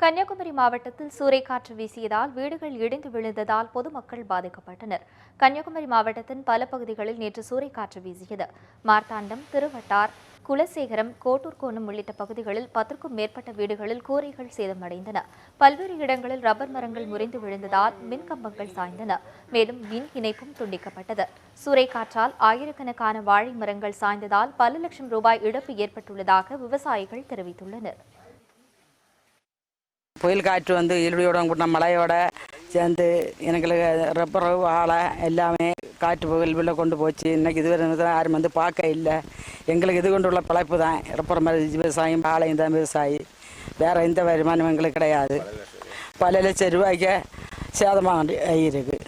கன்னியாகுமரி மாவட்டத்தில் சூறைக்காற்று வீசியதால் வீடுகள் இடிந்து விழுந்ததால் பொதுமக்கள் பாதிக்கப்பட்டனர். கன்னியாகுமரி மாவட்டத்தின் பல பகுதிகளில் நேற்று சூறைக்காற்று வீசியது. மார்த்தாண்டம், திருவட்டார், குலசேகரம், கோட்டூர்கோணம் உள்ளிட்ட பகுதிகளில் 10க்கும் மேற்பட்ட வீடுகளில் கூரைகள் சேதமடைந்தன. பல்வேறு இடங்களில் ரப்பர் மரங்கள் முறிந்து விழுந்ததால் மின்கம்பங்கள் சாய்ந்தன. மேலும் மின் இணைப்பும் துண்டிக்கப்பட்டது. சூறைக்காற்றால் ஆயிரக்கணக்கான வாழை மரங்கள் சாய்ந்ததால் பல லட்சம் ரூபாய் இழப்பு ஏற்பட்டுள்ளதாக விவசாயிகள் தெரிவித்துள்ளனர். புயல் காற்று வந்து இழுவையோட கூட்டின மழையோட சேர்ந்து எங்களுக்கு ரப்பர் வாழை எல்லாமே காற்று புயல் கொண்டு போச்சு. இன்றைக்கி இதுவரை யாரும் வந்து பார்க்க இல்லை. எங்களுக்கு இது கொண்டுள்ள பிழைப்பு தான் ரப்பர் விவசாயம், வாழையும் தான் விவசாயி. வேறு எந்த வருமானம் எங்களுக்கு கிடையாது. பல லட்சம் ரூபாய்க்கு சேதமாக இருக்குது.